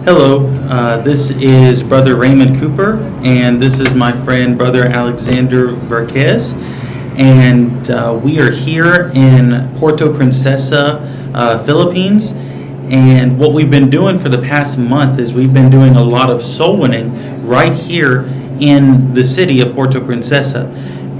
Hello, this is Brother Raymond Cooper, and this is my friend Brother Alexander Verquez, and we are here in Puerto, Princesa, Philippines. And what we've been doing for the past month is we've been doing a lot of soul winning right here in the city of Puerto Princesa.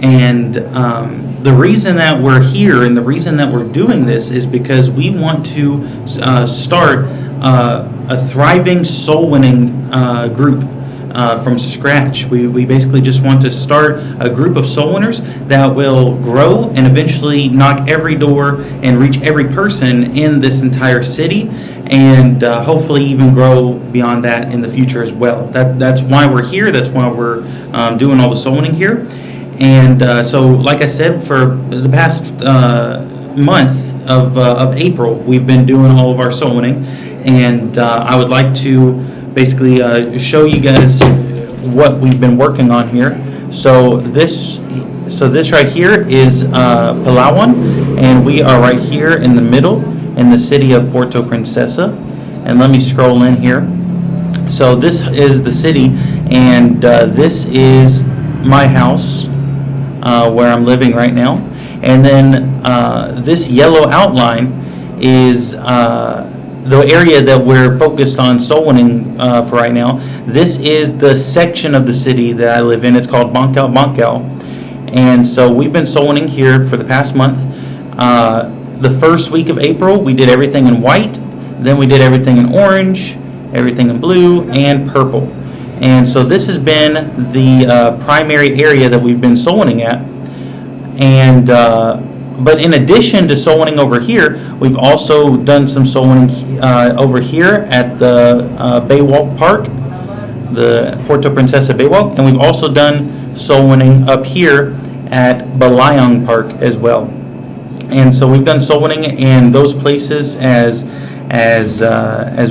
And the reason that we're here and the reason that we're doing this is because we want to start a thriving soul winning group from scratch. We basically just want to start a group of soul winners that will grow and eventually knock every door and reach every person in this entire city, and hopefully even grow beyond that in the future as well. That's why we're here. That's why we're doing all the soul winning here. And so, like I said, for the past month of April, we've been doing all of our soul winning. And I would like to basically show you guys what we've been working on here. So this right here is Palawan, and we are right here in the middle in the city of Puerto Princesa. And let me scroll in here. So this is the city, and this is my house where I'm living right now. And then this yellow outline is the area that we're focused on soul winning for right now. This is the section of the city that I live in. It's called Bancao. And so we've been soul winning here for the past month. The first week of April, we did everything in white. Then we did everything in orange, everything in blue, and purple. And so this has been the primary area that we've been soul winning at. And but in addition to soul winning over here, we've also done some soul winning over here at the Baywalk Park, the Puerto Princesa Baywalk, and we've also done soul winning up here at Balayang Park as well. And so we've done soul winning in those places as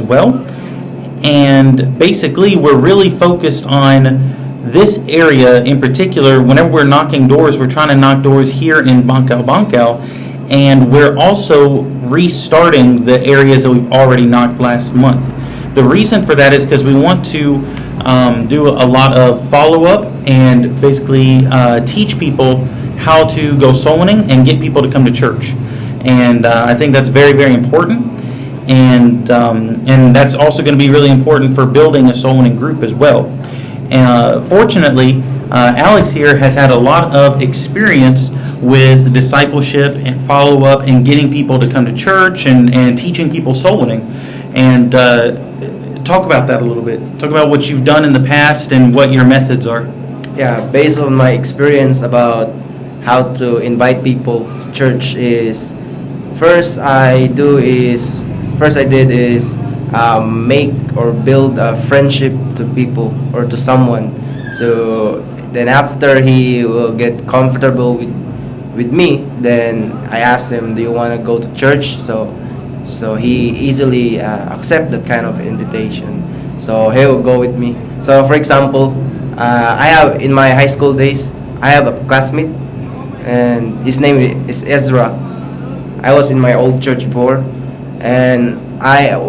well. And basically, we're really focused on this area in particular. Whenever we're knocking doors, we're trying to knock doors here in Bancao, and we're also restarting the areas that we've already knocked last month. The reason for that is because we want to do a lot of follow-up and basically teach people how to go soul winning and get people to come to church. And I think that's very, very important. And that's also going to be really important for building a soul winning group as well. Fortunately, Alex here has had a lot of experience with discipleship and follow-up and getting people to come to church and teaching people soul winning. And talk about that a little bit. Talk about what you've done in the past and what your methods are. Yeah, based on my experience about how to invite people to church is, first I did is make or build a friendship to people or to someone. So then after he will get comfortable with me, then I asked him, do you want to go to church? So he easily accept that kind of invitation. So he will go with me. So for example, I have in my high school days, I have a classmate, and his name is Ezra. I was in my old church before, and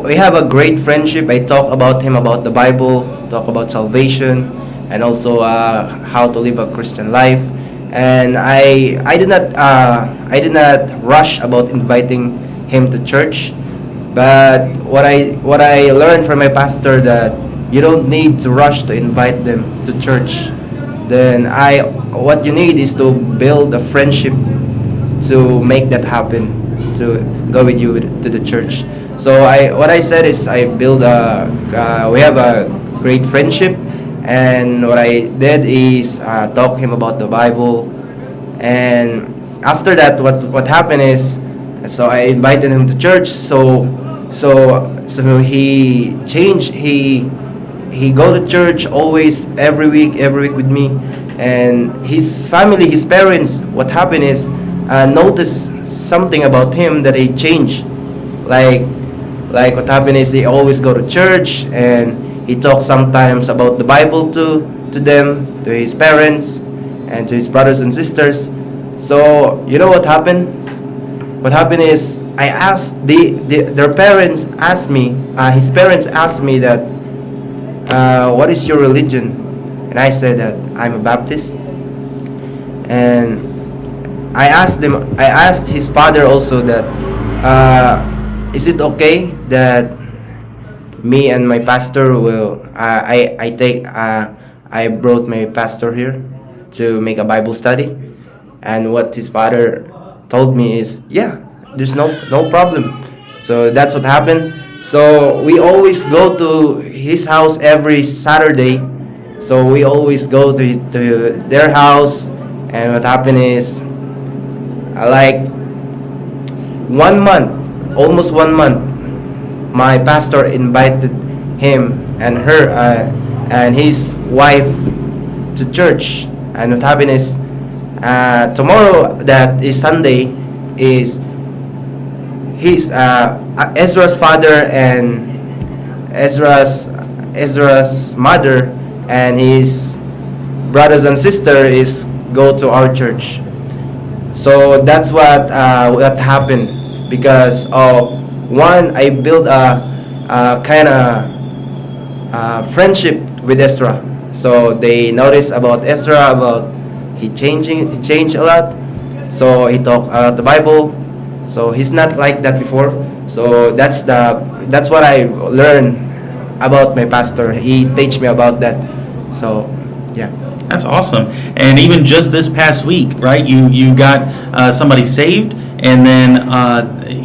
we have a great friendship. I talk about him about the Bible, talk about salvation, and also how to live a Christian life. And I did not rush about inviting him to church. But what I learned from my pastor, that you don't need to rush to invite them to church. Then what you need is to build a friendship to make that happen, to go with you to the church. So what I said is we have a great friendship, and what I did is talk him about the Bible, and after that what happened is, so I invited him to church. So he changed. He go to church always every week with me, and his family, his parents. What happened is noticed something about him that he changed. Like what happened is he always go to church, and he talks sometimes about the Bible to them, to his parents, and to his brothers and sisters. So you know what happened? What happened is I asked their parents asked me, his parents asked me that, what is your religion? And I said that I'm a Baptist. And I asked his father also that, is it okay that me and my pastor will, I brought my pastor here to make a Bible study? And what his father told me is, yeah, there's no problem. So that's what happened. So we always go to his house every Saturday. So we always go to their house. And what happened is, like 1 month, almost 1 month, my pastor invited him and her and his wife to church. And what happened is, tomorrow, that is Sunday, is his Ezra's father and Ezra's mother and his brothers and sister is go to our church. So that's what happened, because one, I built a kind of friendship with Ezra. So they noticed about Ezra, about he changed a lot. So he talked about the Bible. So he's not like that before. So that's what I learned about my pastor. He teach me about that. So yeah. That's awesome. And even just this past week, right? You got somebody saved, and then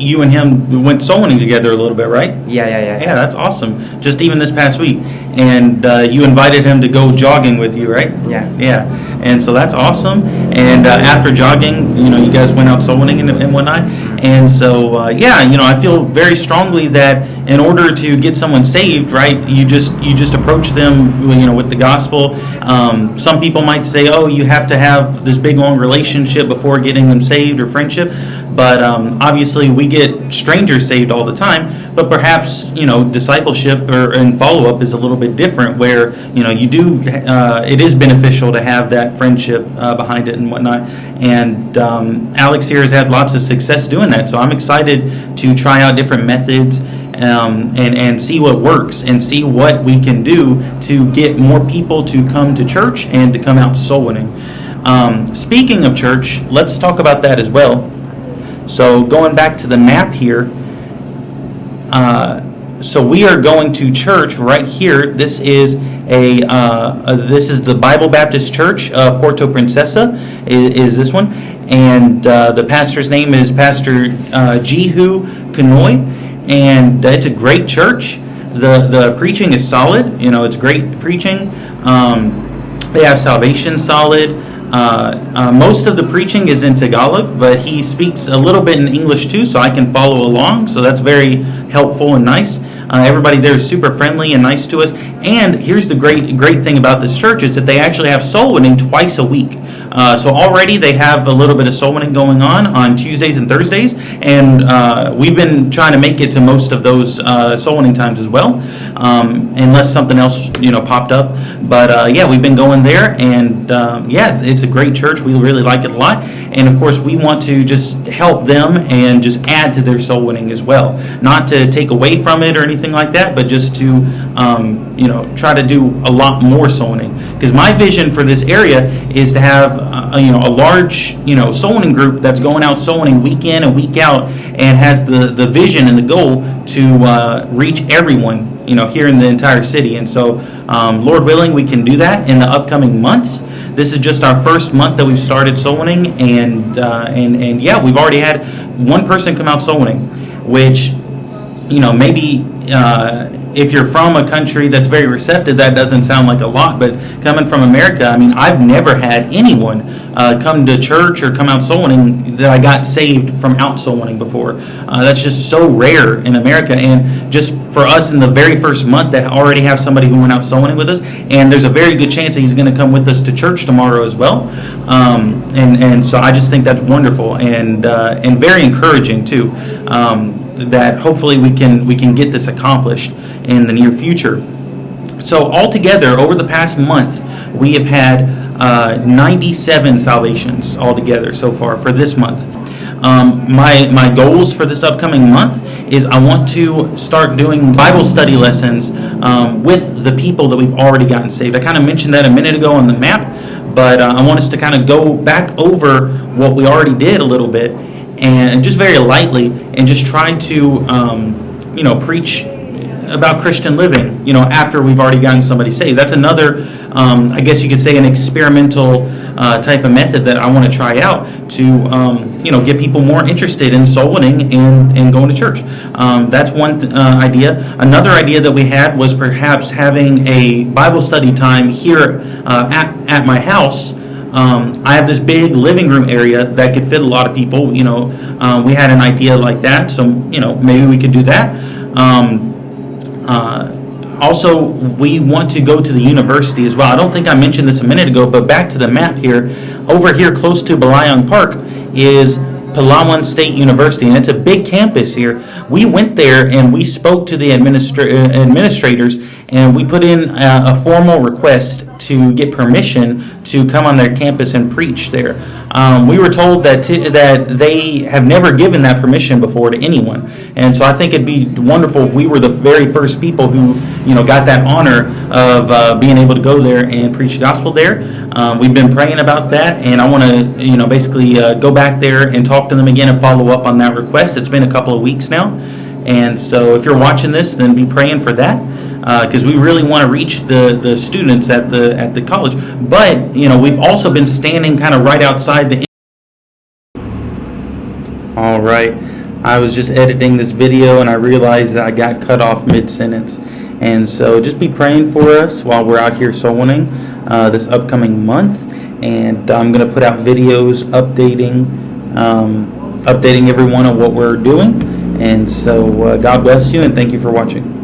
you and him went soul winning together a little bit, right? Yeah. Yeah, that's awesome. Just even this past week, and you invited him to go jogging with you, right? Yeah. And so that's awesome. And after jogging, you guys went out soul winning and whatnot. And so I feel very strongly that in order to get someone saved, right, you just approach them, with the gospel. Some people might say, oh, you have to have this big long relationship before getting them saved or friendship. But obviously, we get strangers saved all the time. But perhaps discipleship and follow up is a little bit different, where you do. It is beneficial to have that friendship behind it and whatnot. And Alex here has had lots of success doing that. So I'm excited to try out different methods and see what works and see what we can do to get more people to come to church and to come out soul winning. Speaking of church, let's talk about that as well. So going back to the map here, so we are going to church right here. This is this is the Bible Baptist Church of Puerto Princesa. Is this one? And the pastor's name is Pastor Jihu Kanoy, and it's a great church. The preaching is solid. It's great preaching. They have salvation solid. Most of the preaching is in Tagalog, but he speaks a little bit in English too, so I can follow along. So that's very helpful and nice. Everybody there is super friendly and nice to us. And here's the great thing about this church is that they actually have soul winning twice a week. So already they have a little bit of soul winning going on Tuesdays and Thursdays, and we've been trying to make it to most of those soul winning times as well, unless something else popped up. But we've been going there, and it's a great church. We really like it a lot, and of course we want to just help them and just add to their soul winning as well. Not to take away from it or anything like that, but just to try to do a lot more soul winning. Because my vision for this area is to have a large soul winning group that's going out soul winning week in and week out, and has the vision and the goal to reach everyone here in the entire city. And so Lord willing, we can do that in the upcoming months. This is just our first month that we've started soul winning, and we've already had one person come out soul winning, which maybe if you're from a country that's very receptive, that doesn't sound like a lot. But coming from America, I've never had anyone come to church or come out soul winning that I got saved from out soul winning before. That's just so rare in America. And just for us in the very first month to already have somebody who went out soul winning with us, and there's a very good chance that he's going to come with us to church tomorrow as well. And so I just think that's wonderful and very encouraging too. That hopefully we can get this accomplished in the near future. So altogether, over the past month, we have had 97 salvations altogether so far for this month. My goals for this upcoming month is I want to start doing Bible study lessons with the people that we've already gotten saved. I kind of mentioned that a minute ago on the map, but I want us to kind of go back over what we already did a little bit, and just very lightly, and just try to preach about Christian living, after we've already gotten somebody saved. That's another, I guess you could say, an experimental type of method that I want to try out to, get people more interested in soul winning and going to church. That's one idea. Another idea that we had was perhaps having a Bible study time here at my house. I have this big living room area that could fit a lot of people. We had an idea like that, so maybe we could do that. Also, we want to go to the university as well. I don't think I mentioned this a minute ago, but back to the map here. Over here close to Balayang Park is Palawan State University, and it's a big campus here. We went there and we spoke to the administrators, and we put in a formal request to get permission to come on their campus and preach there. We were told that they have never given that permission before to anyone, and so I think it'd be wonderful if we were the very first people who got that honor of being able to go there and preach the gospel there. We've been praying about that, and I want to basically go back there and talk to them again and follow up on that request. It's been a couple of weeks now, and so if you're watching this, then be praying for that. Because we really want to reach the students at the college, but we've also been standing kind of right outside the. All right, I was just editing this video and I realized that I got cut off mid-sentence, and so just be praying for us while we're out here soul winning this upcoming month, and I'm going to put out videos updating everyone on what we're doing, and so God bless you and thank you for watching.